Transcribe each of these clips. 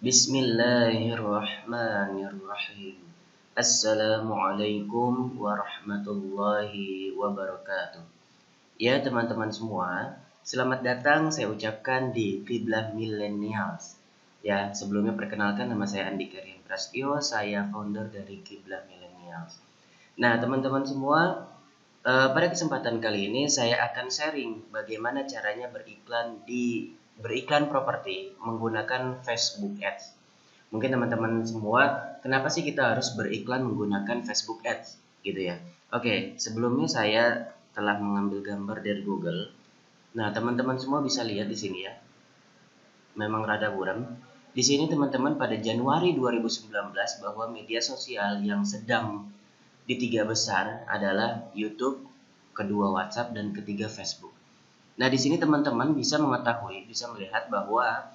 Bismillahirrahmanirrahim. Assalamualaikum warahmatullahi wabarakatuh. Ya teman-teman semua, selamat datang saya ucapkan di Kiblah Millennials. Ya, sebelumnya perkenalkan nama saya Andika Rian Prastyo, saya founder dari Kiblah Millennials. Nah teman-teman semua, pada kesempatan kali ini saya akan sharing bagaimana caranya beriklan properti menggunakan Facebook Ads. Mungkin teman-teman semua, kenapa sih kita harus beriklan menggunakan Facebook Ads gitu ya? Oke, sebelumnya saya telah mengambil gambar dari Google. Nah, teman-teman semua bisa lihat di sini ya. Memang rada buram. Di sini teman-teman pada Januari 2019 bahwa media sosial yang sedang di tiga besar adalah YouTube, kedua WhatsApp, dan ketiga Facebook. Nah, di sini teman-teman bisa mengetahui, bisa melihat bahwa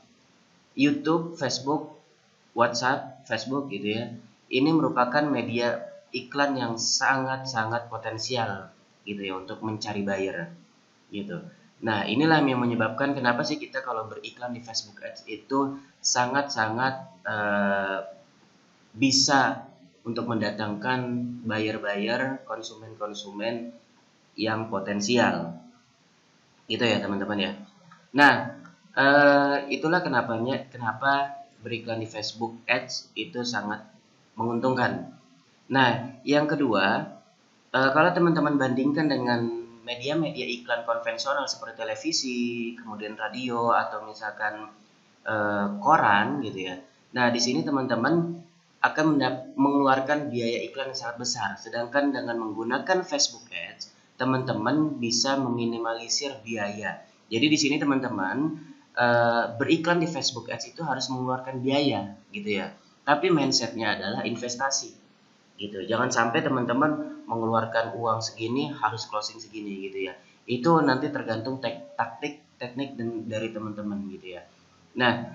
YouTube, Facebook, WhatsApp, Facebook gitu ya. Ini merupakan media iklan yang sangat-sangat potensial gitu ya untuk mencari buyer gitu. Nah, inilah yang menyebabkan kenapa sih kita kalau beriklan di Facebook Ads itu sangat-sangat bisa untuk mendatangkan buyer-buyer, konsumen-konsumen yang potensial. Gitu ya, teman-teman ya. Nah, itulah kenapa beriklan di Facebook Ads itu sangat menguntungkan. Nah, yang kedua, kalau teman-teman bandingkan dengan media-media iklan konvensional seperti televisi, kemudian radio, atau misalkan koran gitu ya. Nah, di sini teman-teman akan mengeluarkan biaya iklan yang sangat besar. Sedangkan dengan menggunakan Facebook Ads, teman-teman bisa meminimalisir biaya. Jadi di sini teman-teman beriklan di Facebook Ads itu harus mengeluarkan biaya gitu ya. Tapi mindsetnya adalah investasi gitu. Jangan sampai teman-teman mengeluarkan uang segini harus closing segini gitu ya. Itu nanti tergantung taktik teknik dari teman-teman gitu ya. Nah,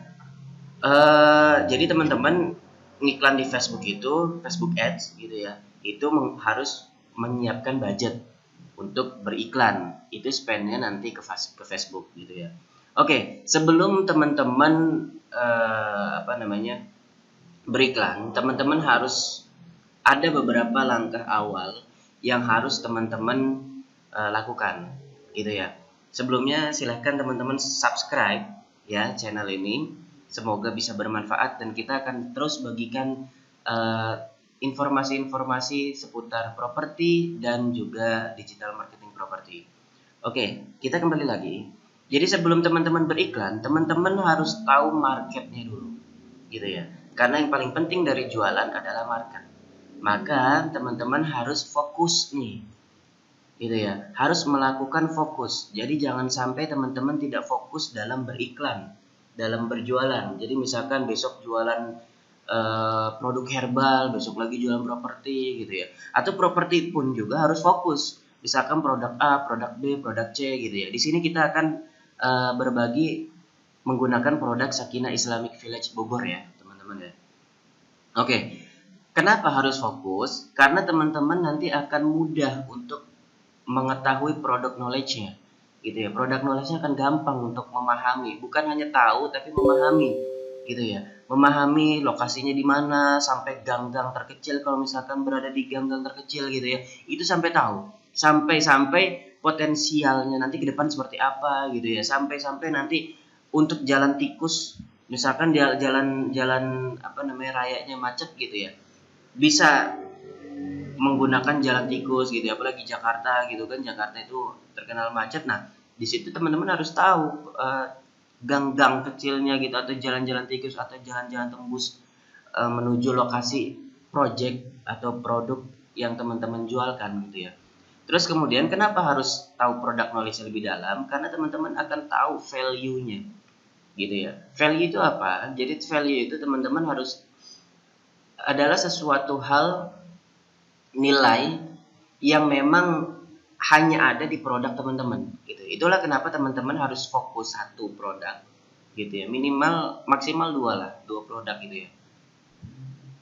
jadi teman-teman ngiklan di Facebook itu, Facebook Ads gitu ya, itu harus menyiapkan budget untuk beriklan. Itu spendnya nanti ke Facebook gitu ya. Oke, sebelum teman-teman beriklan, teman-teman harus ada beberapa langkah awal yang harus teman-teman lakukan gitu ya. Sebelumnya silahkan teman-teman subscribe ya channel ini. Semoga bisa bermanfaat dan kita akan terus bagikan informasi-informasi seputar properti dan juga digital marketing properti. Oke, kita kembali lagi. Jadi sebelum teman-teman beriklan, teman-teman harus tahu marketnya dulu gitu ya. Karena yang paling penting dari jualan adalah market. Maka teman-teman harus fokus nih gitu ya, harus melakukan fokus. Jadi jangan sampai teman-teman tidak fokus dalam beriklan, dalam berjualan. Jadi misalkan besok jualan produk herbal, besok lagi jualan properti gitu ya. Atau properti pun juga harus fokus. Misalkan produk A, produk B, produk C gitu ya. Di sini kita akan berbagi menggunakan produk Sakinah Islamic Village Bogor ya, teman-teman ya. Oke. Kenapa harus fokus? Karena teman-teman nanti akan mudah untuk mengetahui produk knowledge-nya. Gitu ya. Produk knowledge-nya akan gampang untuk memahami, bukan hanya tahu tapi memahami. Gitu ya. Memahami lokasinya di mana sampai gang-gang terkecil, kalau misalkan berada di gang-gang terkecil gitu ya. Itu sampai tahu. Sampai potensialnya nanti ke depan seperti apa gitu ya. Sampai nanti untuk jalan tikus, misalkan jalan rayanya macet gitu ya, bisa menggunakan jalan tikus gitu ya, apalagi Jakarta gitu kan. Jakarta itu terkenal macet. Nah, di situ teman-teman harus tahu gang-gang kecilnya gitu, atau jalan-jalan tikus, atau jalan-jalan tembus menuju lokasi project atau produk yang teman-teman jualkan gitu ya. Terus kemudian kenapa harus tahu produk knowledge lebih dalam? Karena teman-teman akan tahu value-nya gitu ya. Value itu apa? Jadi value itu teman-teman harus adalah sesuatu hal, nilai yang memang hanya ada di produk teman-teman gitu. Itulah kenapa teman-teman harus fokus satu produk gitu ya. Minimal maksimal dua produk gitu ya.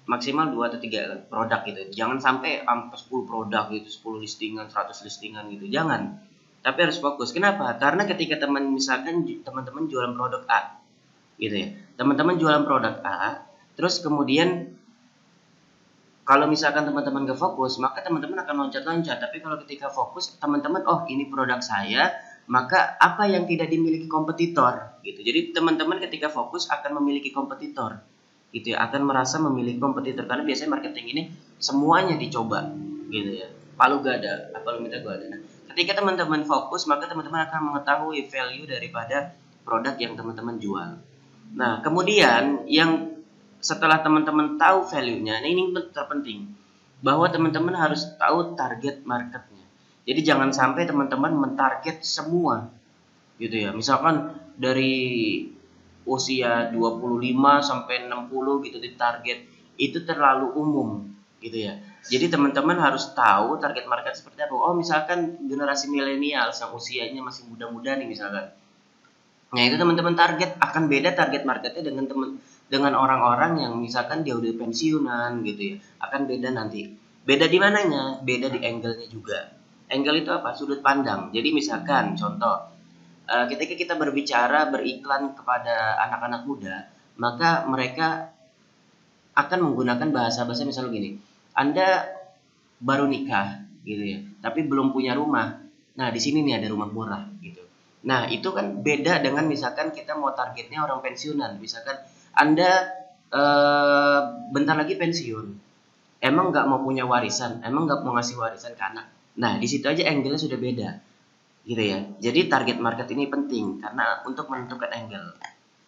Maksimal 2 atau 3 produk gitu. Jangan sampai 10 produk gitu, 10 listingan, 100 listingan gitu. Jangan. Tapi harus fokus. Kenapa? Karena ketika misalkan teman-teman jualan produk A, gitu ya. Teman-teman jualan produk A, terus kemudian kalau misalkan teman-teman gak fokus, maka teman-teman akan loncat-loncat. Tapi kalau ketika fokus, teman-teman, oh ini produk saya, maka apa yang tidak dimiliki kompetitor, gitu. Jadi teman-teman ketika fokus akan memiliki kompetitor, gitu ya. Akan merasa memiliki kompetitor karena biasanya marketing ini semuanya dicoba, gitu ya. Palu gak ada, apa lu minta gua ada. Nah, ketika teman-teman fokus, maka teman-teman akan mengetahui value daripada produk yang teman-teman jual. Nah, kemudian yang setelah teman-teman tahu value-nya, nah ini terpenting bahwa teman-teman harus tahu target marketnya. Jadi jangan sampai teman-teman mentarget semua, gitu ya. Misalkan dari usia 25 sampai 60 gitu ditarget, itu terlalu umum, gitu ya. Jadi teman-teman harus tahu target market seperti apa. Oh, misalkan generasi milenial yang usianya masih muda-muda nih misalkan. Nah, itu teman-teman target akan beda target marketnya dengan orang-orang yang misalkan dia udah pensiunan gitu ya. Akan beda nanti. Beda di mananya? Beda di angle-nya juga. Angle itu apa? Sudut pandang. Jadi misalkan contoh, ketika kita berbicara beriklan kepada anak-anak muda, maka mereka akan menggunakan bahasa-bahasa misalnya gini. Anda baru nikah gitu ya, tapi belum punya rumah. Nah, di sini nih ada rumah murah gitu. Nah, itu kan beda dengan misalkan kita mau targetnya orang pensiunan. Misalkan Anda bentar lagi pensiun, emang nggak mau punya warisan, emang nggak mau ngasih warisan ke anak. Nah, di situ aja angle-nya sudah beda, gitu ya. Jadi target market ini penting karena untuk menentukan angle,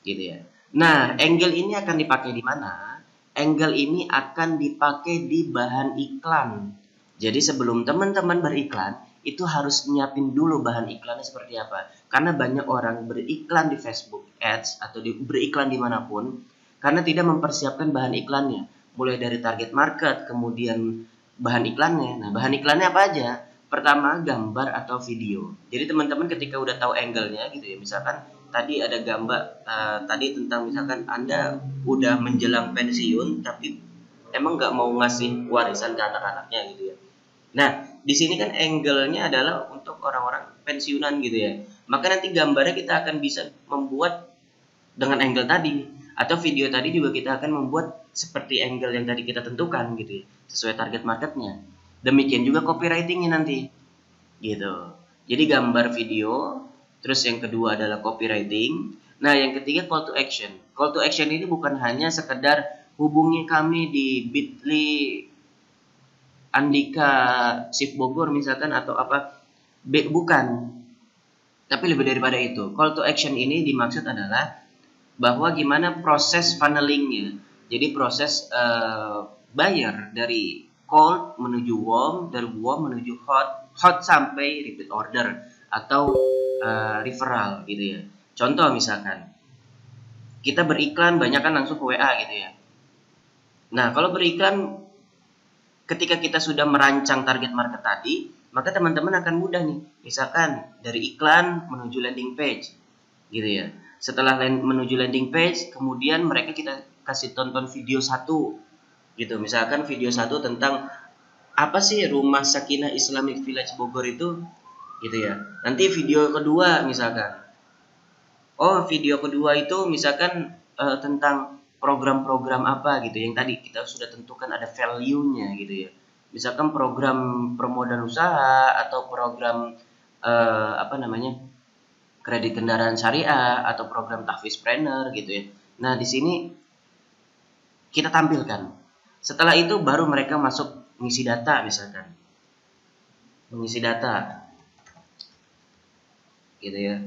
gitu ya. Nah, angle ini akan dipakai di mana? Angle ini akan dipakai di bahan iklan. Jadi sebelum teman-teman beriklan, itu harus nyiapin dulu bahan iklannya seperti apa. Karena banyak orang beriklan di Facebook Ads atau beriklan dimanapun, karena tidak mempersiapkan bahan iklannya. Mulai dari target market, kemudian bahan iklannya. Nah, bahan iklannya apa aja? Pertama, gambar atau video. Jadi teman-teman ketika udah tahu angle-nya gitu ya, misalkan tadi ada gambar tadi tentang misalkan Anda udah menjelang pensiun tapi emang nggak mau ngasih warisan ke anak-anaknya gitu ya. Nah, di sini kan angle-nya adalah untuk orang-orang pensiunan gitu ya. Maka nanti gambarnya kita akan bisa membuat dengan angle tadi atau video tadi juga kita akan membuat seperti angle yang tadi kita tentukan gitu ya, sesuai target marketnya. Demikian juga copywriting-nya nanti gitu. Jadi gambar video, terus yang kedua adalah copywriting. Nah, yang ketiga call to action. Call to action ini bukan hanya sekedar hubungi kami di Bitly Andika Shift Bogor misalkan atau apa, bukan. Tapi lebih daripada itu. Call to action ini dimaksud adalah bahwa gimana proses funnelingnya. Jadi proses buyer dari cold menuju warm, dari warm menuju hot, hot sampai repeat order atau referral gitu ya. Contoh misalkan kita beriklan banyak kan langsung ke WA gitu ya. Nah, kalau beriklan ketika kita sudah merancang target market tadi, maka teman-teman akan mudah nih. Misalkan dari iklan menuju landing page, gitu ya. Setelah menuju landing page, kemudian mereka kita kasih tonton video satu, gitu. Misalkan video satu tentang apa sih Rumah Sakinah Islamic Village Bogor itu, gitu ya. Nanti video kedua misalkan, oh video kedua itu misalkan tentang program-program apa gitu yang tadi kita sudah tentukan ada value-nya gitu ya. Misalkan program permodalan usaha atau program apa namanya kredit kendaraan syariah atau program tahfiz-planner gitu ya. Nah di sini kita tampilkan. Setelah itu baru mereka masuk mengisi data misalkan, mengisi data gitu ya.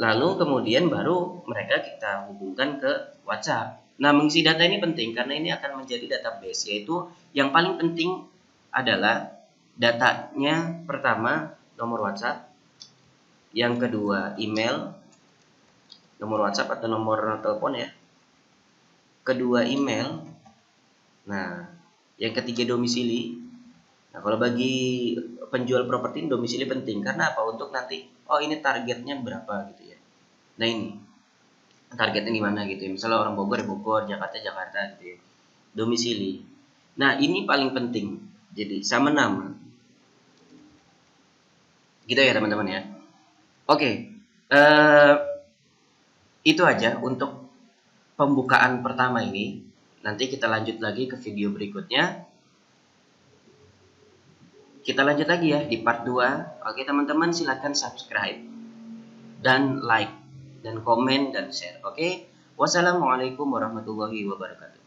Lalu kemudian baru mereka kita hubungkan ke WhatsApp. Nah, mengisi data ini penting karena ini akan menjadi database, yaitu yang paling penting adalah datanya pertama nomor WhatsApp, yang kedua email, nomor WhatsApp atau nomor telepon ya. Kedua email. Nah, yang ketiga domisili. Nah, kalau bagi penjual properti domisili penting karena apa? Untuk nanti oh ini targetnya berapa gitu ya. Nah, ini targetnya di mana gitu ya. Misalnya orang Bogor ya Bogor, Jakarta Jakarta gitu ya. Domisili. Nah, ini paling penting. Jadi sama nama. Gitu ya teman-teman ya. Oke. Itu aja untuk pembukaan pertama ini. Nanti kita lanjut lagi ke video berikutnya. Kita lanjut lagi ya di part 2. Oke teman-teman, silahkan subscribe dan like dan komen dan share. Oke. Wassalamualaikum warahmatullahi wabarakatuh.